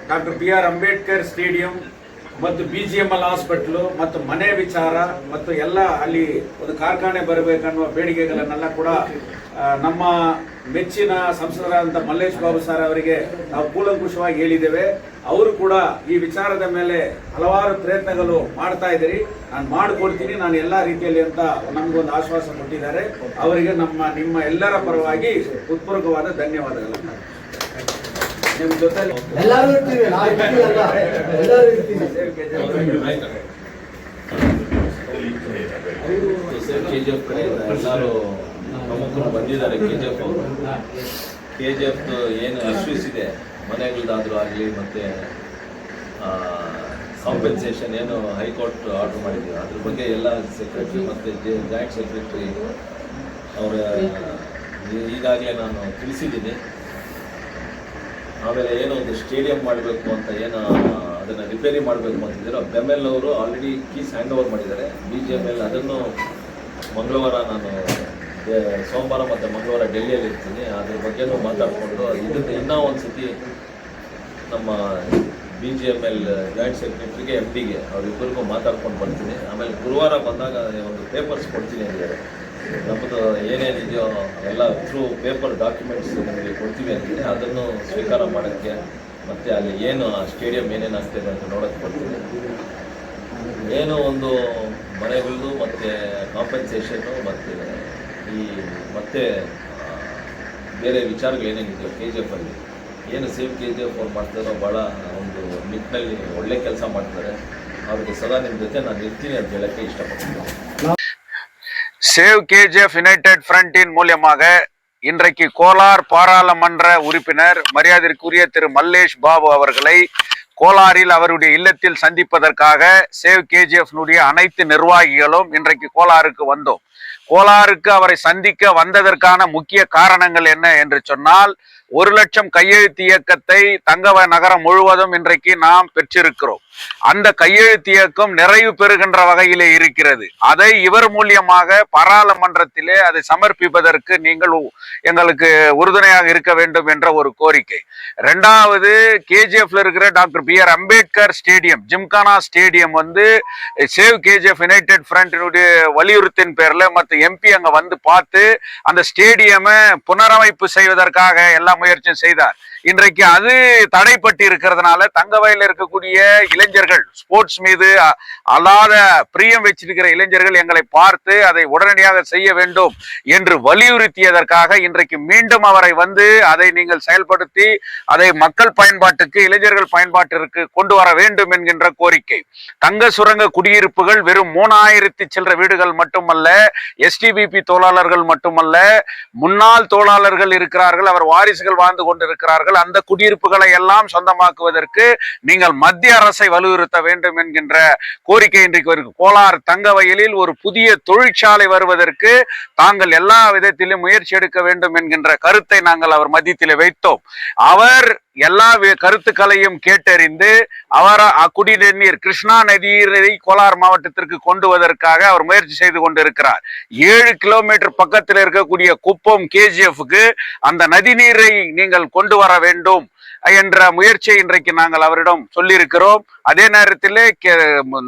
Doctor BR Ambedkar stadium ಮತ್ತು BGML hospital ಮತ್ತು ಮನೆ ವಿಚಾರ ಮತ್ತು ಎಲ್ಲ ಅಲ್ಲಿ ಒಂದು ಕಾರ್ಖಾನೆ ಬರಬೇಕನ್ನುವ ಬೇಡಿಕೆಗಳನ್ನೆಲ್ಲ ಕೂಡ ನಮ್ಮ ಮೆಚ್ಚಿನ ಸಂಸದರಾದಂಥ ಮಲ್ಲೇಶ್ ಬಾಬು ಸರ್ ಅವರಿಗೆ ನಾವು ಕೂಲಂಕುಷವಾಗಿ ಹೇಳಿದ್ದೇವೆ. ಅವರು ಕೂಡ ಈ ವಿಚಾರದ ಮೇಲೆ ಹಲವಾರು ಪ್ರಯತ್ನಗಳು ಮಾಡ್ತಾ ಇದ್ದೀರಿ, ನಾನು ಮಾಡಿಕೊಡ್ತೀನಿ, ನಾನು ಎಲ್ಲ ರೀತಿಯಲ್ಲಿ ಅಂತ ನಮಗೊಂದು ಆಶ್ವಾಸ ಕೊಟ್ಟಿದ್ದಾರೆ. ಅವರಿಗೆ ನಿಮ್ಮ ಎಲ್ಲರ ಪರವಾಗಿ ಹೃತ್ಪೂರ್ವಕವಾದ ಧನ್ಯವಾದಗಳು. ನಿಮ್ಮ ಜೊತೆ ಎಲ್ಲರೂ ಇರ್ತೀವಿ, ಎಲ್ಲರೂ ಇರ್ತೀವಿ. KGF ಕಡೆಯಿಂದ ಎಲ್ಲರೂ ಪ್ರಮುಖರು ಬಂದಿದ್ದಾರೆ. KGF ಏನು ಇಶ್ಯೂಸ್ ಇದೆ ಮನೆಗಳದಾದ್ರೂ ಆಗಲಿ, ಮತ್ತು ಕಾಂಪೆನ್ಸೇಷನ್ ಏನು ಹೈಕೋರ್ಟ್ ಆರ್ಡರ್ ಮಾಡಿದ್ದೀವಿ ಅದ್ರ ಬಗ್ಗೆ ಎಲ್ಲ ಸೆಕ್ರೆಟರಿ ಮತ್ತು ಜಾಯಿಂಟ್ ಸೆಕ್ರೆಟರಿ ಅವರ ಈಗಾಗಲೇ ನಾನು ತಿಳಿಸಿದ್ದೀನಿ. ಆಮೇಲೆ ಏನೋ ಒಂದು ಸ್ಟೇಡಿಯಂ ಮಾಡಬೇಕು ಅಂತ ಏನು ಅದನ್ನು ರಿಪೇರಿ ಮಾಡಬೇಕು ಅಂತಿದ್ದೀರೋ ಬೆಮೆಲ್ ಅವರು ಆಲ್ರೆಡಿ ಕೀಸ್ ಹ್ಯಾಂಡ್ ಓವರ್ ಮಾಡಿದ್ದಾರೆ. BGML ಅದನ್ನು ಮಂಗಳವಾರ ನಾನು ಸೋಮವಾರ ಮತ್ತು ಮಂಗಳವಾರ ಡೆಲ್ಲಿಯಲ್ಲಿ ಇರ್ತೀನಿ. ಅದ್ರ ಬಗ್ಗೆನೂ ಮಾತಾಡಿಕೊಂಡು ಇದನ್ನು ಇನ್ನೂ ಒಂದು ಸತಿ ನಮ್ಮ BGML ಜಾಯಿಂಟ್ ಸೆಕ್ರೆಟರಿಗೆ MDಗೆ ಅವರಿಬ್ಬರಿಗೂ ಮಾತಾಡ್ಕೊಂಡು ಬರ್ತೀನಿ. ಆಮೇಲೆ ಗುರುವಾರ ಬಂದಾಗ ಒಂದು ಪೇಪರ್ಸ್ ಕೊಡ್ತೀನಿ ಅಂದಿದ್ದಾರೆ. ನಮ್ಮದು ಏನೇನಿದೆಯೋ ಎಲ್ಲ ಥ್ರೂ ಪೇಪರ್ ಡಾಕ್ಯುಮೆಂಟ್ಸ್ ನಮಗೆ ಕೊಡ್ತೀವಿ ಅಂತಿದೆ. ಅದನ್ನು ಸ್ವೀಕಾರ ಮಾಡೋಕ್ಕೆ ಮತ್ತು ಅಲ್ಲಿ ಏನು ಆ ಸ್ಟೇಡಿಯಂ ಏನೇನು ಆಗ್ತಾಯಿದೆ ಅಂತ ನೋಡೋಕ್ಕೆ ಕೊಡ್ತೀವಿ. ಏನೋ ಒಂದು ಮನೆಗಳದ್ದು ಮತ್ತು ಕಾಂಪೆನ್ಸೇಷನ್ನು ಮತ್ತು ಮತ್ತು ಬೇರೆ ವಿಚಾರಗಳು ಏನೇನಿದೆಯೋ KGFಲ್ಲಿ ಏನು ಸೇಮ್ KGF ಅವ್ರು ಮಾಡ್ತಾರೋ ಭಾಳ ಒಂದು ನಿಟ್ಟಿನಲ್ಲಿ ಒಳ್ಳೆ ಕೆಲಸ ಮಾಡ್ತಾರೆ. ಅವ್ರಿಗೆ ಸದಾ ನಿಮ್ಮ ಜೊತೆ ನಾನು ಇರ್ತೀನಿ ಅಂತ ಹೇಳೋಕ್ಕೆ ಇಷ್ಟಪಡ್ತೀನಿ. சேவ் KGF யுனைடெட் ஃப்ரண்டின் மூலியமாக இன்றைக்கு கோலார் பாராளுமன்ற உறுப்பினர் மரியாதைக்குரிய திரு மல்லேஷ் பாபு அவர்களை கோலாரில் அவருடைய இல்லத்தில் சந்திப்பதற்காக சேவ் KGF அனைத்து நிர்வாகிகளும் இன்றைக்கு கோலாருக்கு வந்தோம். கோலாருக்கு அவரை சந்திக்க வந்ததற்கான முக்கிய காரணங்கள் என்ன என்று சொன்னால், 1 லட்சம் கையெழுத்து இயக்கத்தை தங்கவ நகரம் முழுவதும் இன்றைக்கு நாம் பெற்றிருக்கிறோம். அந்த கையெழுத்து இயக்கம் நிறைவு பெறுகின்ற வகையிலே இருக்கிறது. அதை இவர் மூலியமாக பாராளுமன்றத்திலே அதை சமர்ப்பிப்பதற்கு நீங்கள் எங்களுக்கு உறுதுணையாக இருக்க வேண்டும் என்ற ஒரு கோரிக்கை. 2வது, KGFல இருக்கிற doctor BR Ambedkar stadium, gymkhana stadium வந்து சேவ் KGF யுனைடெட் ஃப்ரண்டினுடைய வலியுறுத்தின் பேர்ல மற்ற MP அங்க வந்து பார்த்து அந்த ஸ்டேடியமை புனரமைப்பு செய்வதற்காக எல்லா முயற்சியும் செய்தார். இன்றைக்கு அது தடைப்பட்டு இருக்கிறதுனால தங்கவயலில் இருக்கக்கூடிய இளைஞர்கள், ஸ்போர்ட்ஸ் மீது அல்லாத பிரியம் வச்சிருக்கிற இளைஞர்கள் எங்களை பார்த்து அதை உடனடியாக செய்ய வேண்டும் என்று வலியுறுத்தியதற்காக இன்றைக்கு மீண்டும் அவரை வந்து அதை நீங்கள் செயல்படுத்தி அதை மக்கள் பயன்பாட்டுக்கு, இளைஞர்கள் பயன்பாட்டிற்கு கொண்டு வர வேண்டும் என்கின்ற கோரிக்கை. தங்க சுரங்க குடியிருப்புகள் வெறும் 3000 சில்லற வீடுகள் மட்டுமல்ல, STBP தொழிலாளர்கள் மட்டுமல்ல, முன்னாள் தொழிலாளர்கள் இருக்கிறார்கள், அவர் வாரிசுகள் வாழ்ந்து கொண்டிருக்கிறார்கள். அந்த குடியிருப்புகளை எல்லாம் சொந்தமாக்குவதற்கு நீங்கள் மத்திய அரசை வலியுறுத்த வேண்டும் என்கின்ற கோரிக்கை இன்றைக்கு வருகிறது. கோலார் தங்கவயலில் ஒரு புதிய தொழிற்சாலை வருவதற்கு தாங்கள் எல்லா விதத்திலும் முயற்சி எடுக்க வேண்டும் என்கின்ற கருத்தை நாங்கள் அவர் மத்தியத்தில் வைத்தோம். அவர் எல்லா கருத்துக்களையும் கேட்டறிந்து அவர் குடிநீர் கிருஷ்ணா நதியை கோலார் மாவட்டத்திற்கு கொண்டு வருவதற்காக அவர் முயற்சி செய்து கொண்டிருக்கிறார். 7 கிலோமீட்டர் பக்கத்தில் இருக்கக்கூடிய குப்பம் KGFக்கு அந்த நதிநீரை நீங்கள் கொண்டு வர வேண்டும் என்ற முயற்சியை இன்றைக்கு நாங்கள் அவரிடம் சொல்லியிருக்கிறோம். அதே நேரத்தில்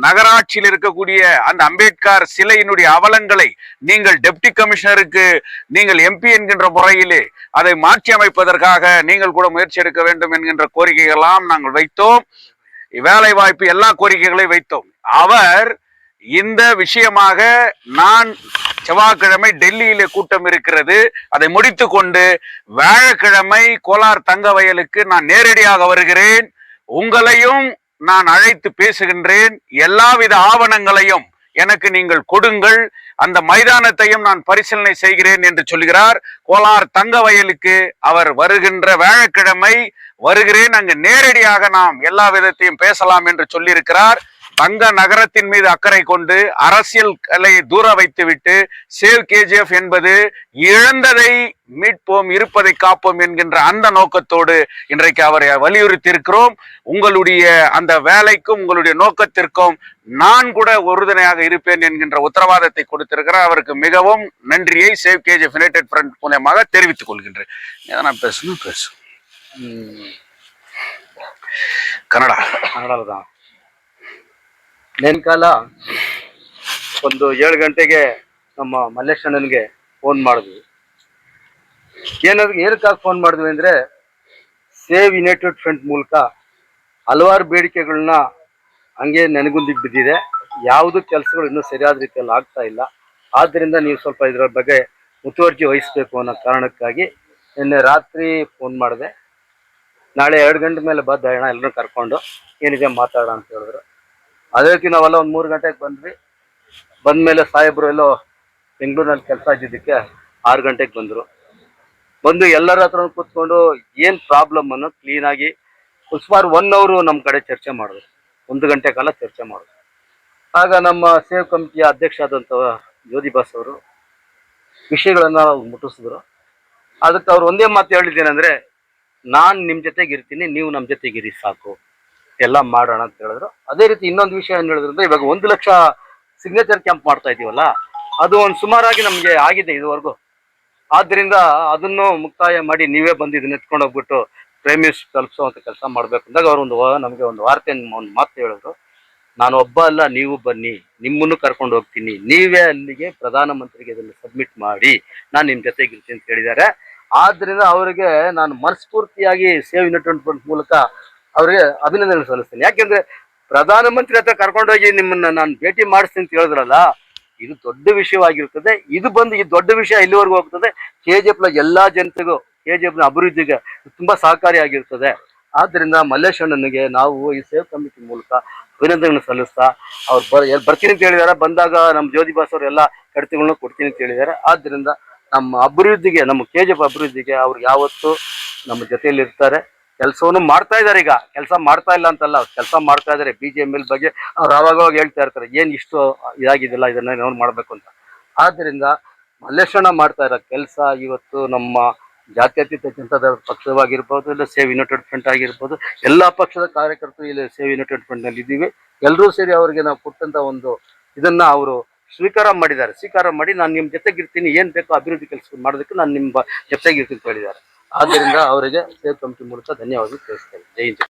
நகராட்சியில் இருக்கக்கூடிய அந்த அம்பேத்கர் சிலையினுடைய அவலங்களை நீங்கள் டெப்டி கமிஷனருக்கு நீங்கள் MP என்கின்ற முறையிலே அதை மாற்றி அமைப்பதற்காக நீங்கள் கூட முயற்சி எடுக்க வேண்டும் என்கின்ற கோரிக்கைகளாம் நாங்கள் வைத்தோம். வேலை வாய்ப்பு எல்லா கோரிக்கைகளையும் வைத்தோம். அவர் இந்த விஷயமாக நான் செவ்வாய்க்கிழமை டெல்லியிலே கூட்டம் இருக்கிறது, அதை முடித்து கொண்டு வியாழக்கிழமை கோலார் தங்கவயலுக்கு நான் நேரடியாக வருகிறேன். உங்களையும் நான் அழைத்து பேசுகின்றேன். எல்லாவித ஆவணங்களையும் எனக்கு நீங்கள் கொடுங்கள், அந்த மைதானத்தையும் நான் பரிசீலனை செய்கிறேன் என்று சொல்கிறார். கோலார் தங்கவயலுக்கு அவர் வருகின்ற வியாழக்கிழமை வருகிறேன், அங்கு நேரடியாக நாம் எல்லா விதத்தையும் பேசலாம் என்று சொல்லியிருக்கிறார். தங்க நகரத்தின் மீது அக்கறை கொண்டு அரசியலை தூர வைத்துவிட்டு சேவ் KGF என்பது இழந்ததை மீட்போம், இருப்பதை காப்போம் என்கின்ற அந்த நோக்கத்தோடு இன்றைக்கு அவரை வலியுறுத்தி இருக்கிறோம். உங்களுடைய அந்த வேலைக்கும் உங்களுடைய நோக்கத்திற்கும் நான் கூட உறுதுணையாக இருப்பேன் என்கின்ற உத்தரவாதத்தை கொடுத்திருக்கிறார். அவருக்கு மிகவும் நன்றியை சேவ் KGF யுனைடெட் ஃப்ரண்ட் மூலமாக தெரிவித்துக் கொள்கின்றேன். நான் பேசணும். ಕನ್ನಡ ನೇನ್ಕಾಲ ಒಂದು 7 ಗಂಟೆಗೆ ನಮ್ಮ ಮಲ್ಲೇಶ್ ಅಣ್ಣನಿಗೆ ಫೋನ್ ಮಾಡಿದ್ವಿ. ಏನಕ್ಕಾಗಿ ಫೋನ್ ಮಾಡಿದ್ವಿ ಅಂದರೆ ಸೇವ್ ಯುನೈಟೆಡ್ ಫ್ರಂಟ್ ಮೂಲಕ ಹಲವಾರು ಬೇಡಿಕೆಗಳನ್ನ ಹಂಗೆ ನೆನಗುಂದಿಗೆ ಬಿದ್ದಿದೆ. ಯಾವುದು ಕೆಲಸಗಳು ಇನ್ನೂ ಸರಿಯಾದ ರೀತಿಯಲ್ಲಿ ಆಗ್ತಾ ಇಲ್ಲ. ಆದ್ದರಿಂದ ನೀವು ಸ್ವಲ್ಪ ಇದರ ಬಗ್ಗೆ ಮುತುವರ್ಜಿ ವಹಿಸಬೇಕು ಅನ್ನೋ ಕಾರಣಕ್ಕಾಗಿ ನಿನ್ನೆ ರಾತ್ರಿ ಫೋನ್ ಮಾಡಿದೆ. ನಾಳೆ 2 ಗಂಟೆ ಮೇಲೆ ಬದ್ದ ಅಣ್ಣ ಎಲ್ಲರೂ ಕರ್ಕೊಂಡು ಏನಿದೆ ಮಾತಾಡೋಣ ಅಂತ ಹೇಳಿದ್ರು. ಅದೇ ರೀತಿ ನಾವೆಲ್ಲ ಒಂದು 3 ಗಂಟೆಗೆ ಬಂದ್ವಿ. ಬಂದಮೇಲೆ ಸಾಹೇಬರು ಎಲ್ಲೋ ಬೆಂಗಳೂರಿನಲ್ಲಿ ಕೆಲಸ ಇದ್ದಿದ್ದಕ್ಕೆ 6 ಗಂಟೆಗೆ ಬಂದು ಎಲ್ಲರ ಹತ್ರ ಕೂತ್ಕೊಂಡು ಏನು ಪ್ರಾಬ್ಲಮ್ ಅನ್ನು ಕ್ಲೀನಾಗಿ ಸುಮಾರು 1 ಅವರ್ ನಮ್ಮ ಕಡೆ ಚರ್ಚೆ ಮಾಡಿದ್ರು. 1 ಗಂಟೆ ಕಾಲ ಚರ್ಚೆ ಮಾಡಿದ್ರು. ಆಗ ನಮ್ಮ ಸೇವ್ ಕಮಿಟಿಯ ಅಧ್ಯಕ್ಷ ಆದಂಥ ಜ್ಯೋತಿ ಬಾಸ್ ಅವರು ವಿಷಯಗಳನ್ನು ಮುಟ್ಟಿಸಿದ್ರು. ಅದಕ್ಕೆ ಅವ್ರು ಒಂದೇ ಮಾತು ಹೇಳಿದ್ದೇನೆಂದರೆ, ನಾನು ನಿಮ್ಮ ಜೊತೆಗೆ ಇರ್ತೀನಿ, ನೀವು ನಮ್ಮ ಜೊತೆಗಿರಿ, ಸಾಕು, ಎಲ್ಲ ಮಾಡೋಣ ಅಂತ ಹೇಳಿದ್ರು. ಅದೇ ರೀತಿ ಇನ್ನೊಂದು ವಿಷಯ ಏನು ಹೇಳಿದ್ರು ಅಂದರೆ, ಇವಾಗ 1 ಲಕ್ಷ ಸಿಗ್ನೇಚರ್ ಕ್ಯಾಂಪ್ ಮಾಡ್ತಾ ಇದ್ದೀವಲ್ಲ, ಅದು ಒಂದು ಸುಮಾರಾಗಿ ನಮಗೆ ಆಗಿದೆ ಇದುವರೆಗೂ. ಆದ್ದರಿಂದ ಅದನ್ನು ಮುಕ್ತಾಯ ಮಾಡಿ ನೀವೇ ಬಂದು ಇದನ್ನ ಎತ್ಕೊಂಡು ಹೋಗ್ಬಿಟ್ಟು ಪ್ರೇಮಿಸ್ ತಲುಪಿಸುವಂಥ ಕೆಲಸ ಮಾಡಬೇಕು ಅಂದಾಗ ಅವರು ನಮಗೆ ಒಂದು ಒಂದು ಮಾತು ಹೇಳಿದ್ರು. ನಾನು ಒಬ್ಬ ಅಲ್ಲ, ನೀವು ಬನ್ನಿ, ನಿಮ್ಮನ್ನು ಕರ್ಕೊಂಡು ಹೋಗ್ತೀನಿ, ನೀವೇ ಅಲ್ಲಿಗೆ ಪ್ರಧಾನಮಂತ್ರಿಗೆ ಇದನ್ನು ಸಬ್ಮಿಟ್ ಮಾಡಿ, ನಾನು ನಿಮ್ಮ ಜೊತೆಗಿರ್ತೀನಿ ಅಂತ ಹೇಳಿದ್ದಾರೆ. ಆದ್ದರಿಂದ ಅವರಿಗೆ ನಾನು ಮನಸ್ಫೂರ್ತಿಯಾಗಿ ಸೇವ್ ಯುನೈಟೆಡ್ ಫ್ರಂಟ್ ಮೂಲಕ ಅವರಿಗೆ ಅಭಿನಂದನೆ ಸಲ್ಲಿಸ್ತೀನಿ. ಯಾಕೆಂದರೆ ಪ್ರಧಾನಮಂತ್ರಿ ಹತ್ರ ಕರ್ಕೊಂಡೋಗಿ ನಿಮ್ಮನ್ನು ನಾನು ಭೇಟಿ ಮಾಡಿಸ್ತೀನಿ ಅಂತ ಹೇಳಿದ್ರಲ್ಲ, ಇದು ದೊಡ್ಡ ವಿಷಯವಾಗಿರ್ತದೆ. ಇದು ಬಂದು ಈ ದೊಡ್ಡ ವಿಷಯ ಇಲ್ಲಿವರೆಗೂ ಹೋಗ್ತದೆ. KGF ಎಲ್ಲ ಜನತೆಗೂ KGF ಅಭಿವೃದ್ಧಿಗೆ ತುಂಬ ಸಹಕಾರಿಯಾಗಿರ್ತದೆ. ಆದ್ದರಿಂದ ಮಲ್ಲೇಶ್ ಅಣ್ಣನಿಗೆ ನಾವು ಈ ಸೇವ್ ಕಮಿಟಿ ಮೂಲಕ ಅಭಿನಂದನೆ ಸಲ್ಲಿಸ್ತಾ, ಅವ್ರು ಬರ್ತೀನಿ ಅಂತ ಹೇಳಿದ್ದಾರೆ. ಬಂದಾಗ ನಮ್ಮ ಜ್ಯೋತಿ ಬಾಸ್ ಅವರು ಎಲ್ಲ ಕಡತಗಳನ್ನ ಕೊಡ್ತೀನಿ ಅಂತ ಹೇಳಿದ್ದಾರೆ. ಆದ್ದರಿಂದ ನಮ್ಮ ಅಭಿವೃದ್ಧಿಗೆ, ನಮ್ಮ KGF ಅಭಿವೃದ್ಧಿಗೆ ಅವ್ರು ಯಾವತ್ತೂ ನಮ್ಮ ಜೊತೆಯಲ್ಲಿ ಇರ್ತಾರೆ. ಕೆಲಸವನ್ನು ಮಾಡ್ತಾ ಇದ್ದಾರೆ. ಈಗ ಕೆಲಸ ಮಾಡ್ತಾ ಇಲ್ಲ ಅಂತಲ್ಲ, ಕೆಲಸ ಮಾಡ್ತಾ ಇದ್ದಾರೆ. BGML ಬಗ್ಗೆ ಅವ್ರು ಆವಾಗ ಹೇಳ್ತಾ ಇರ್ತಾರೆ, ಏನು ಇಷ್ಟು ಇದಾಗಿದ್ದಿಲ್ಲ, ಇದನ್ನ ನಾವು ಮಾಡಬೇಕು ಅಂತ. ಆದ್ದರಿಂದ ಮಲ್ಲೇಶಣ್ಣ ಮಾಡ್ತಾ ಇರೋ ಕೆಲಸ ಇವತ್ತು ನಮ್ಮ ಜಾತ್ಯತೀತ ಜನತಾ ಪಕ್ಷವಾಗಿರ್ಬೋದು, ಇಲ್ಲ ಸೇವ್ ಯುನೈಟೆಡ್ ಫ್ರಂಟ್ ಆಗಿರ್ಬೋದು, ಎಲ್ಲ ಪಕ್ಷದ ಕಾರ್ಯಕರ್ತರು ಇಲ್ಲಿ ಸೇವ್ ಯುನೈಟೆಡ್ ಫ್ರಂಟ್ನಲ್ಲಿ ಇದ್ದೀವಿ. ಎಲ್ಲರೂ ಸೇರಿ ಅವರಿಗೆ ನಾವು ಕೊಟ್ಟಂಥ ಒಂದು ಇದನ್ನ ಅವರು ಸ್ವೀಕಾರ ಮಾಡಿ ನಾನು ನಿಮ್ಮ ಜೊತೆಗಿರ್ತೀನಿ, ಏನು ಬೇಕೋ ಅಭಿವೃದ್ಧಿ ಕೆಲಸ ಮಾಡೋದಕ್ಕೆ ನಾನು ನಿಮ್ಮ ಜೊತೆಗಿರ್ತೀನಿ ಅಂತ ಹೇಳಿದ್ದಾರೆ. ಆದ್ದರಿಂದ ಅವರಿಗೆ ಸೇವ್ ಕಮಿಟಿ ಮೂಲಕ ಧನ್ಯವಾದ ತಿಳಿಸ್ತೇನೆ. ಜೈ ಹಿಂದ್.